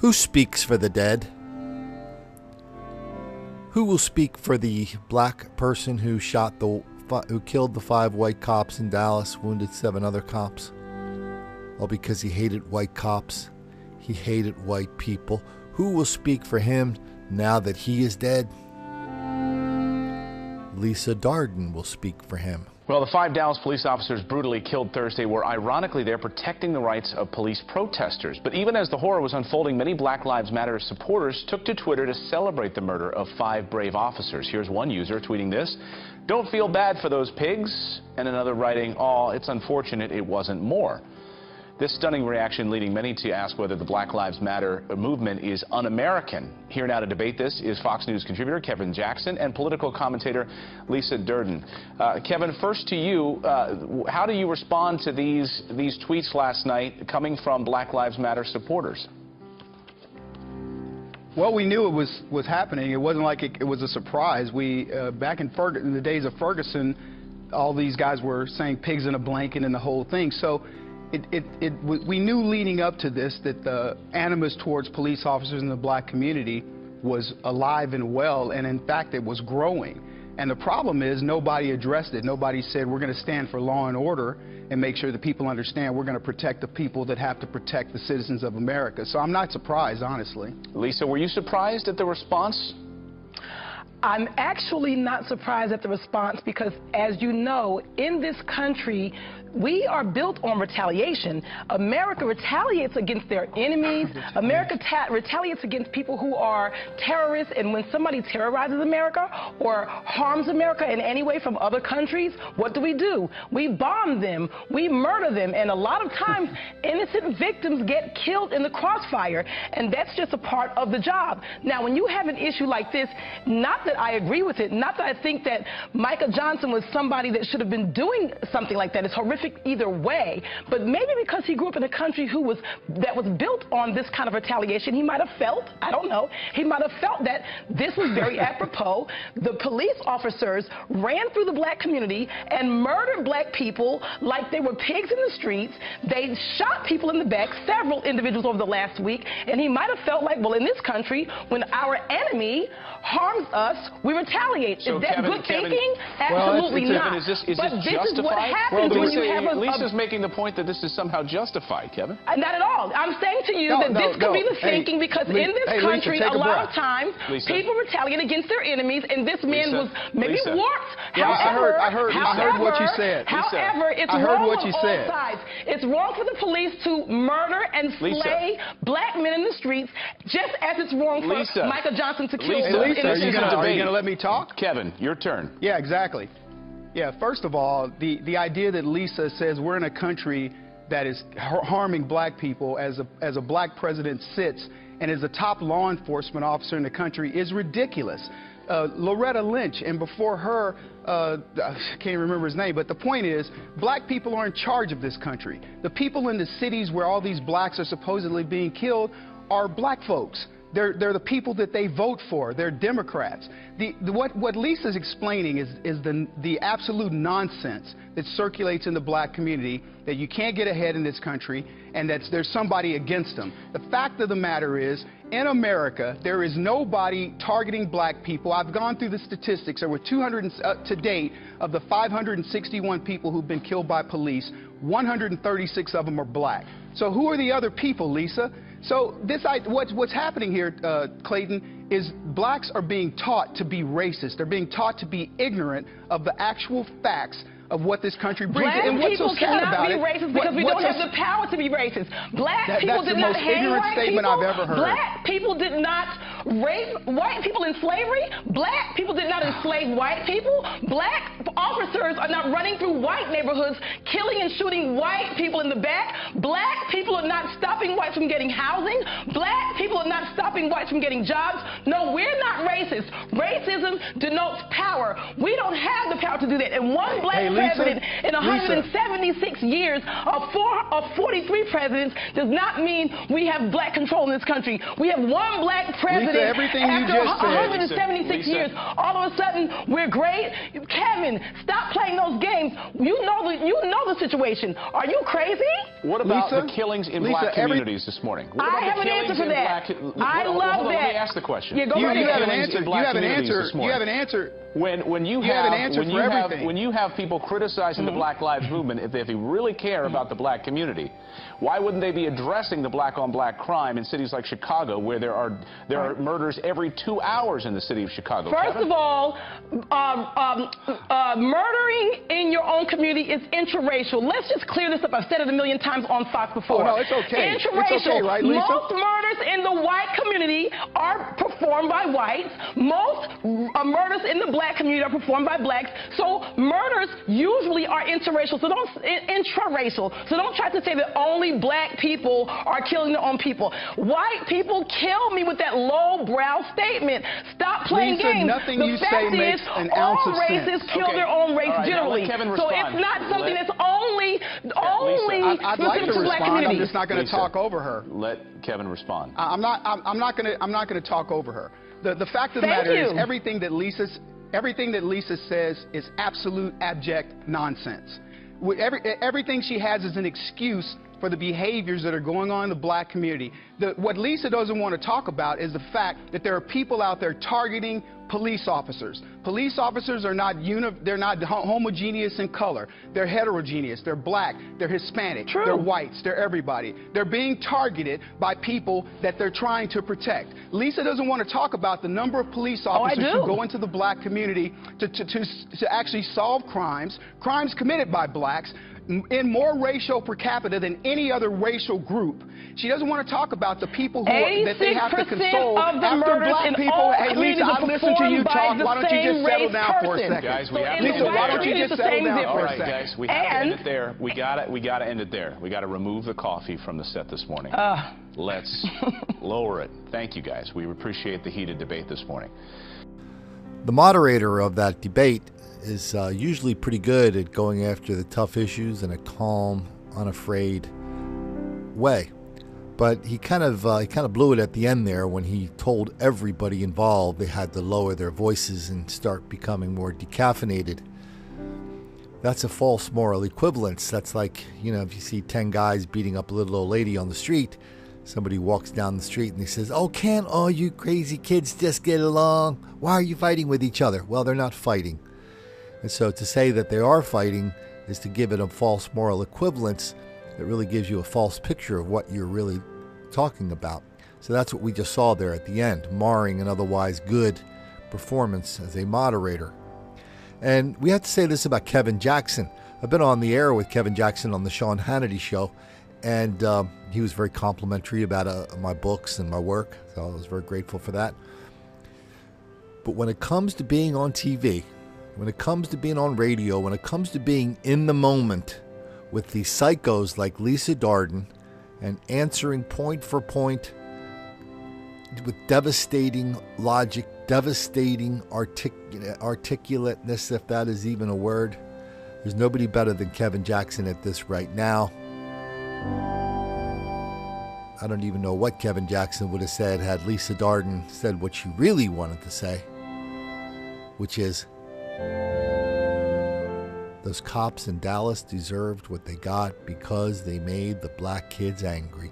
Who speaks for the dead? Who will speak for the black person who killed the 5 white cops in Dallas, wounded 7 other cops? All because he hated white cops. He hated white people. Who will speak for him now that he is dead? Lisa Darden will speak for him. Well, the 5 Dallas police officers brutally killed Thursday were ironically there protecting the rights of police protesters. But even as the horror was unfolding, many Black Lives Matter supporters took to Twitter to celebrate the murder of 5 brave officers. Here's one user tweeting this: "Don't feel bad for those pigs," and another writing, "Aw, it's unfortunate it wasn't more." This stunning reaction leading many to ask whether the Black Lives Matter movement is un-American. Here now to debate this is Fox News contributor Kevin Jackson and political commentator Lisa Darden. Kevin, first to you, how do you respond to these tweets last night coming from Black Lives Matter supporters? Well, we knew it was happening. It wasn't like it was a surprise. We back in the days of Ferguson, all these guys were saying pigs in a blanket and the whole thing. So we knew leading up to this that the animus towards police officers in the black community was alive and well, and in fact it was growing. And the problem is nobody addressed it. Nobody said we're going to stand for law and order and make sure that people understand we're going to protect the people that have to protect the citizens of America. So I'm not surprised, honestly. Lisa, were you surprised at the response? I'm actually not surprised at the response because, as you know, in this country, we are built on retaliation. America retaliates against their enemies. America retaliates against people who are terrorists. And when somebody terrorizes America or harms America in any way from other countries, what do? We bomb them. We murder them. And a lot of times, innocent victims get killed in the crossfire. And that's just a part of the job. Now, when you have an issue like this, not that I agree with it, not that I think that Micah Johnson was somebody that should have been doing something like that. It's horrific either way, but maybe because he grew up in a country that was built on this kind of retaliation, he might have felt, I don't know, he might have felt that this was very apropos. The police officers ran through the black community and murdered black people like they were pigs in the streets. They shot people in the back, several individuals over the last week, and he might have felt like, well, in this country, when our enemy harms us, we retaliate. So is that Kevin, good thinking? Absolutely not. Kevin, is this but this justified? is what happens when you have Lisa's making the point that this is somehow justified, Kevin. Not at all. I'm saying to you that this could be the thinking because in this country, Lisa, a lot of times, people retaliate against their enemies, and this man was maybe warped. Yeah, I heard what you said. However, it's wrong on all sides. It's wrong for the police to murder and slay black men in the streets, just as it's wrong for Micah Johnson to kill Lisa, are you going to let me talk? Kevin, your turn. Yeah, exactly. Yeah, first of all, the idea that Lisa says we're in a country that is harming black people as a black president sits and is a top law enforcement officer in the country is ridiculous. Loretta Lynch, and before her, I can't remember his name, but the point is, black people are in charge of this country. The people in the cities where all these blacks are supposedly being killed are black folks. They're the people that they vote for. They're Democrats. What Lisa's explaining is the absolute nonsense that circulates in the black community, that you can't get ahead in this country and that there's somebody against them. The fact of the matter is, in America, there is nobody targeting black people. I've gone through the statistics. There were 200 to date of the 561 people who've been killed by police. 136 of them are black. So who are the other people, Lisa? So what's happening here, Clayton, is blacks are being taught to be racist. They're being taught to be ignorant of the actual facts of what this country brings. Black people cannot be racist because we don't have the power to be racist. Black people did not hang white people. That's the most ignorant statement I've ever heard. Black people did not rape white people in slavery. Black people did not enslave white people. Black officers are not running through white neighborhoods, killing and shooting white people in the back. Black people are not stopping whites from getting housing. Black people are not stopping whites from getting jobs. No, we're not racist. Racism denotes power. We don't have the power to do that. And one black president in 176 years of 43 presidents does not mean we have black control in this country. We have one black president after 176 years. All of a sudden, we're great. Kevin, stop playing those games. You know the situation. Are you crazy? What about the killings in black communities? communities this morning? What I about have the an answer killings for in that. black- I hold love on, that. Let me ask the question. Yeah, go You right have ahead. an Killings in answer. black You have an communities answer. this morning. You have an answer. When you have an answer for everything. When you have people criticizing the Black Lives Movement, if they really care about the black community, why wouldn't they be addressing the black-on-black crime in cities like Chicago, where there are murders every 2 hours in the city of Chicago? First of all, murdering in your own community is interracial. Let's just clear this up. I've said it a million times on Fox before. Oh, no, it's okay. Interracial. It's okay, right, Lisa? Most murders in the white community are performed by whites. Most murders in the black community are performed by blacks. So murders usually are interracial. So intraracial. So don't try to say that only black people are killing their own people. White people kill me with that low-brow statement. Stop playing Lisa, games. nothing the you fact say is, makes an all ounce of races sense. kill Okay. their own race All right, now generally. let Kevin So respond. it's not something that's only I'd like to specific to black respond. I'm communities. just not going to Lisa, talk over her. Let Kevin respond. I'm not going to talk over her. The fact of the Thank matter you. is everything that Lisa says is absolute abject nonsense. Everything she has is an excuse for the behaviors that are going on in the black community. What Lisa doesn't want to talk about is the fact that there are people out there targeting police officers. Police officers are not homogeneous in color. They're heterogeneous. They're black. They're Hispanic. True. They're whites. They're everybody. They're being targeted by people that they're trying to protect. Lisa doesn't want to talk about the number of police officers who go into the black community to actually solve crimes committed by blacks, in more ratio per capita than any other racial group. She doesn't want to talk about the people that they have to console of the after murders black in people. all Hey, Lisa, I listened to you performed by talk. the Why don't you just same settle race down for a person. second? Guys, we So have in to the Lisa, end why it don't you there. just settle down zip for All a right, second? guys, we have to end it there. We got to end it there. We got to remove the coffee from the set this morning. Let's lower it. Thank you, guys. We appreciate the heated debate this morning. The moderator of that debate is usually pretty good at going after the tough issues in a calm, unafraid way. But he kind of blew it at the end there when he told everybody involved they had to lower their voices and start becoming more decaffeinated. That's a false moral equivalence. That's like, if you see 10 guys beating up a little old lady on the street, somebody walks down the street and he says, "Oh, can't all you crazy kids just get along? Why are you fighting with each other?" Well, they're not fighting. And so to say that they are fighting is to give it a false moral equivalence. It really gives you a false picture of what you're really talking about. So that's what we just saw there at the end, marring an otherwise good performance as a moderator. And we have to say this about Kevin Jackson. I've been on the air with Kevin Jackson on the Sean Hannity show, and he was very complimentary about my books and my work, so I was very grateful for that. But when it comes to being on TV, when it comes to being on radio, when it comes to being in the moment with these psychos like Lisa Darden and answering point for point with devastating logic, devastating articulateness, if that is even a word, there's nobody better than Kevin Jackson at this right now. I don't even know what Kevin Jackson would have said had Lisa Darden said what she really wanted to say, which is, those cops in Dallas deserved what they got because they made the black kids angry.